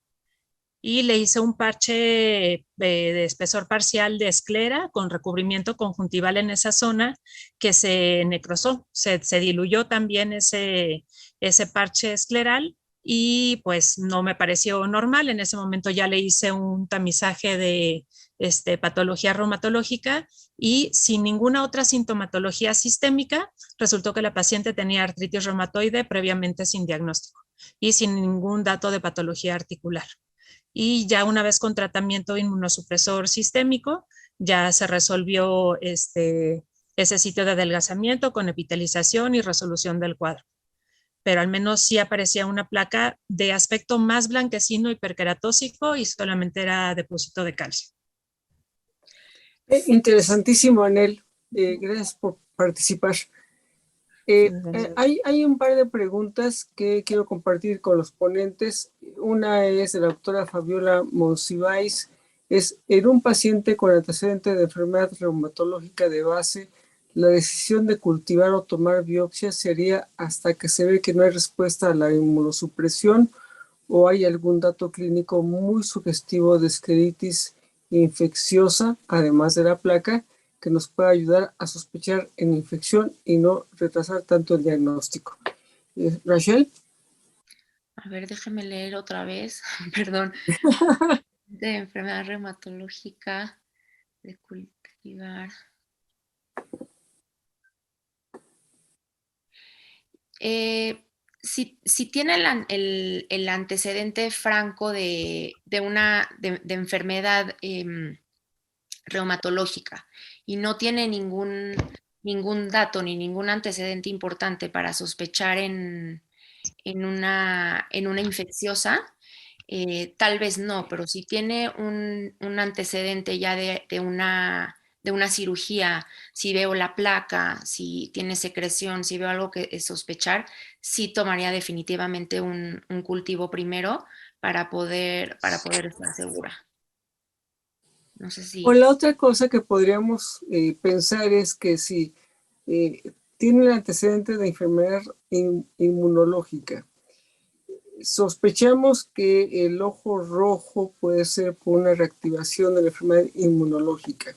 Y le hice un parche de espesor parcial de esclera con recubrimiento conjuntival en esa zona que se necrosó, se diluyó también ese parche escleral, y pues no me pareció normal. En ese momento ya le hice un tamizaje de patología reumatológica y sin ninguna otra sintomatología sistémica, resultó que la paciente tenía artritis reumatoide previamente sin diagnóstico y sin ningún dato de patología articular. Y ya una vez con tratamiento inmunosupresor sistémico, ya se resolvió ese sitio de adelgazamiento con epitelización y resolución del cuadro. Pero al menos sí aparecía una placa de aspecto más blanquecino hiperqueratósico y solamente era depósito de calcio. Interesantísimo, Anel. Gracias por participar. Hay un par de preguntas que quiero compartir con los ponentes. Una es de la doctora Fabiola Monsiváis. En un paciente con antecedente de enfermedad reumatológica de base, la decisión de cultivar o tomar biopsia sería hasta que se ve que no hay respuesta a la inmunosupresión, o hay algún dato clínico muy sugestivo de escleritis infecciosa, además de la placa, que nos pueda ayudar a sospechar en infección y no retrasar tanto el diagnóstico. Rachel. A ver, déjeme leer otra vez, perdón. De enfermedad reumatológica, de cultivar. Si tiene el antecedente franco de enfermedad reumatológica y no tiene ningún dato ni ningún antecedente importante para sospechar en una infecciosa, tal vez no, pero si tiene un antecedente ya de una cirugía, si veo la placa, si tiene secreción, si veo algo que sospechar, sí tomaría definitivamente un cultivo primero para poder estar segura. No sé si... O la otra cosa que podríamos pensar es que si tiene el antecedente de enfermedad inmunológica, sospechamos que el ojo rojo puede ser por una reactivación de la enfermedad inmunológica.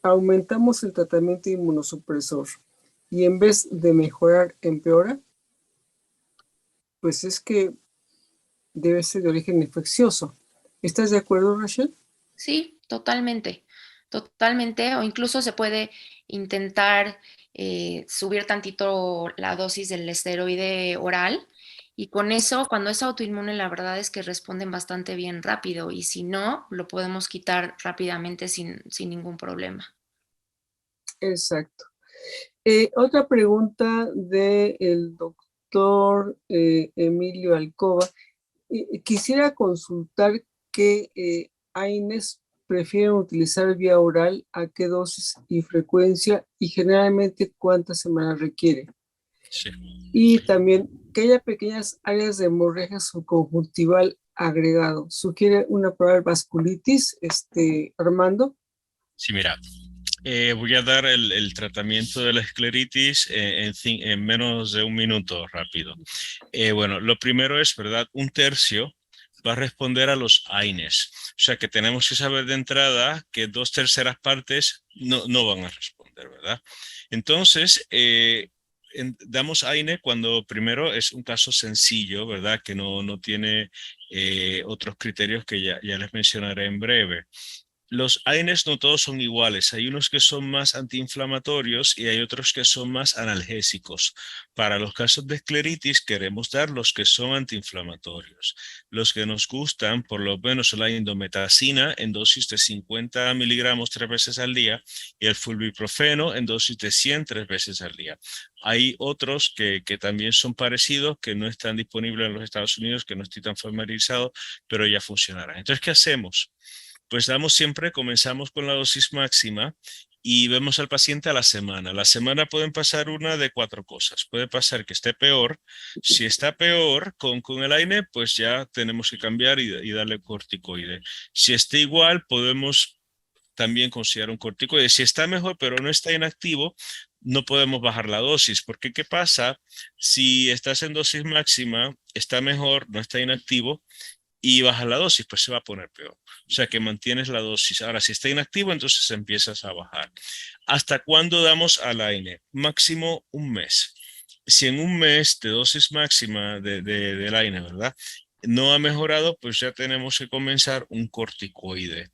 Aumentamos el tratamiento inmunosupresor y en vez de mejorar, empeora, pues es que debe ser de origen infeccioso. ¿Estás de acuerdo, Rachel? Sí, totalmente, totalmente. O incluso se puede intentar subir tantito la dosis del esteroide oral, y con eso, cuando es autoinmune, la verdad es que responden bastante bien rápido, y si no, lo podemos quitar rápidamente sin ningún problema. Exacto. Otra pregunta del doctor Emilio Alcoba. Quisiera consultar qué AINES prefieren utilizar vía oral, a qué dosis y frecuencia, y generalmente cuántas semanas requiere. Sí. Y también que haya pequeñas áreas de hemorragia subconjuntival agregado. ¿Sugiere una probable vasculitis, Armando? Sí, mira, voy a dar el tratamiento de la escleritis en menos de un minuto rápido. Bueno, lo primero es, ¿verdad? 1/3 va a responder a los AINES. O sea que tenemos que saber de entrada que 2/3 partes no van a responder, ¿verdad? Entonces, damos AINE cuando primero es un caso sencillo, ¿verdad? Que no tiene otros criterios que ya les mencionaré en breve. Los AINES no todos son iguales. Hay unos que son más antiinflamatorios y hay otros que son más analgésicos. Para los casos de escleritis queremos dar los que son antiinflamatorios. Los que nos gustan, por lo menos, la indometacina en dosis de 50 miligramos 3 veces al día y el fulviprofeno en dosis de 100 3 veces al día. Hay otros que también son parecidos, que no están disponibles en los Estados Unidos, que no estoy tan familiarizado, pero ya funcionarán. Entonces, ¿qué hacemos? Pues comenzamos con la dosis máxima y vemos al paciente a la semana. La semana pueden pasar una de 4 cosas. Puede pasar que esté peor. Si está peor con el AINE, pues ya tenemos que cambiar y darle corticoide. Si está igual, podemos también considerar un corticoide. Si está mejor pero no está inactivo, no podemos bajar la dosis, porque ¿qué pasa si estás en dosis máxima, está mejor, no está inactivo y bajas la dosis? Pues se va a poner peor. O sea que mantienes la dosis. Ahora, si está inactivo, entonces empiezas a bajar. ¿Hasta cuándo damos al AINE? Máximo un mes. Si en un mes de dosis máxima del AINE, ¿verdad?, no ha mejorado, pues ya tenemos que comenzar un corticoide.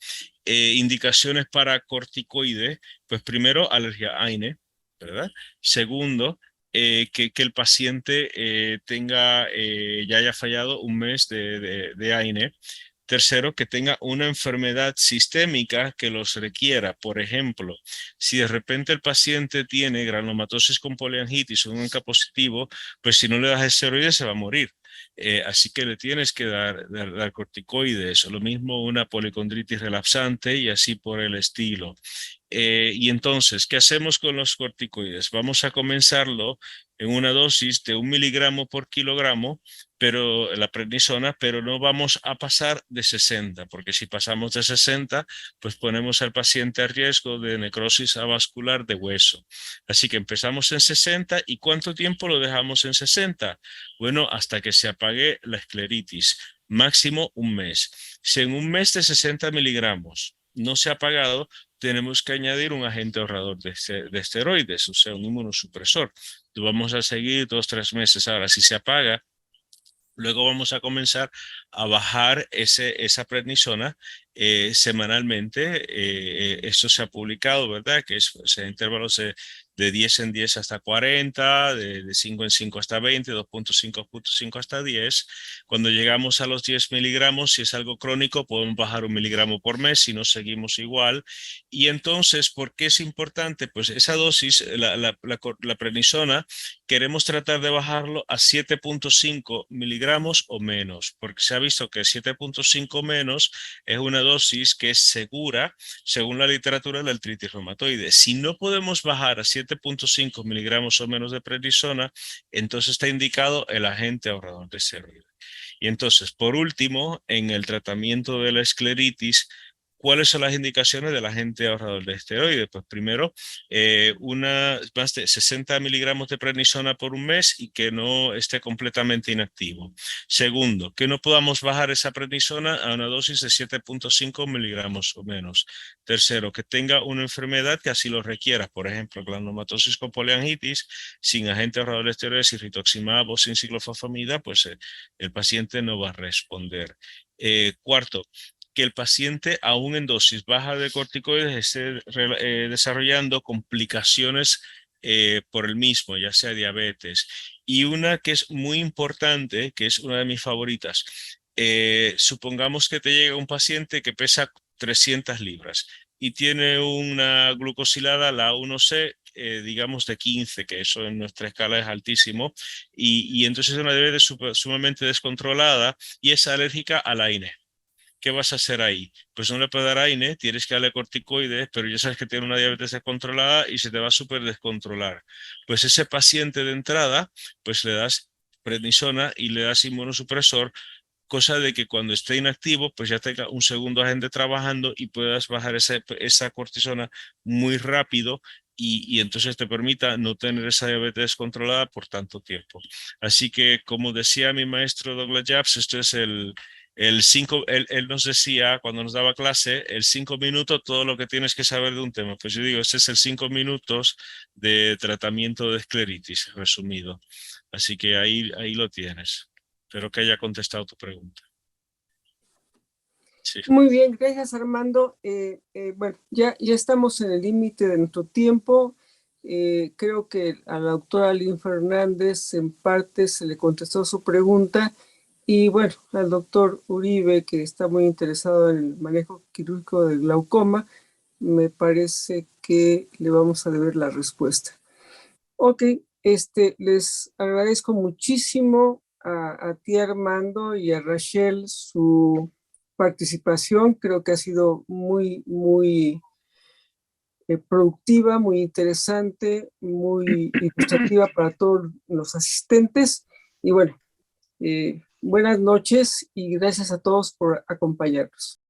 Indicaciones para corticoide, pues primero, alergia a AINE, ¿verdad? Segundo, que el paciente ya haya fallado un mes de AINE. Tercero, que tenga una enfermedad sistémica que los requiera. Por ejemplo, si de repente el paciente tiene granulomatosis con poliangitis o un ENCA positivo, pues si no le das esteroides se va a morir. Así que le tienes que dar corticoides, o lo mismo una policondritis relapsante y así por el estilo. Y entonces, ¿qué hacemos con los corticoides? Vamos a comenzarlo en una dosis de 1 miligramo por kilogramo, pero la prednisona, pero no vamos a pasar de 60, porque si pasamos de 60, pues ponemos al paciente a riesgo de necrosis avascular de hueso. Así que empezamos en 60, ¿y cuánto tiempo lo dejamos en 60? Bueno, hasta que se apague la escleritis, máximo un mes. Si en un mes de 60 miligramos no se ha apagado, tenemos que añadir un agente ahorrador de esteroides, o sea, un inmunosupresor. Lo vamos a seguir 2-3 meses. Ahora, si se apaga, luego vamos a comenzar a bajar esa prednisona semanalmente. Esto se ha publicado, ¿verdad? Que es intervalos de 10 en 10 hasta 40, de 5 en 5 hasta 20, 2.5 hasta 10. Cuando llegamos a los 10 miligramos, si es algo crónico, podemos bajar 1 miligramo por mes si no seguimos igual. Y entonces, ¿por qué es importante? Pues esa dosis, la prednisona, queremos tratar de bajarlo a 7.5 miligramos o menos, porque se ha visto que 7.5 menos es una dosis que es segura según la literatura de la artritis reumatoide. Si no podemos bajar a 7.5 miligramos o menos de prednisona, entonces está indicado el agente ahorrador de esteroides. Y entonces, por último, en el tratamiento de la escleritis, ¿cuáles son las indicaciones del agente ahorrador de esteroides? Pues primero, más de 60 miligramos de prednisona por un mes y que no esté completamente inactivo. Segundo, que no podamos bajar esa prednisona a una dosis de 7.5 miligramos o menos. Tercero, que tenga una enfermedad que así lo requiera, por ejemplo, granulomatosis con poliangitis, sin agente ahorrador de esteroides y rituximab o sin ciclofosfamida, pues el paciente no va a responder. Cuarto, que el paciente aún en dosis baja de corticoides esté desarrollando complicaciones por el mismo, ya sea diabetes. Y una que es muy importante, que es una de mis favoritas, supongamos que te llega un paciente que pesa 300 libras y tiene una glucosilada, la A1C, digamos de 15, que eso en nuestra escala es altísimo, y entonces es una diabetes sumamente descontrolada y es alérgica a la AINE. ¿Qué vas a hacer ahí? Pues no le puedes dar AINE, tienes que darle corticoides, pero ya sabes que tiene una diabetes descontrolada y se te va a súper descontrolar. Pues ese paciente de entrada, pues le das prednisona y le das inmunosupresor, cosa de que cuando esté inactivo, pues ya tenga un segundo agente trabajando y puedas bajar esa cortisona muy rápido y entonces te permita no tener esa diabetes descontrolada por tanto tiempo. Así que, como decía mi maestro Douglas Jabs, esto es él nos decía cuando nos daba clase, el 5 minutos, todo lo que tienes que saber de un tema. Pues yo digo, este es el 5 minutos de tratamiento de escleritis, resumido. Así que ahí lo tienes. Espero que haya contestado tu pregunta. Sí. Muy bien, gracias Armando. Bueno, ya estamos en el límite de nuestro tiempo. Creo que a la doctora Lynn Fernández en parte se le contestó su pregunta. Y bueno, al doctor Uribe, que está muy interesado en el manejo quirúrgico del glaucoma, me parece que le vamos a deber la respuesta. Ok, les agradezco muchísimo a ti, Armando, y a Rachel su participación. Creo que ha sido muy, muy productiva, muy interesante, muy ilustrativa para todos los asistentes. Y bueno, buenas noches y gracias a todos por acompañarnos.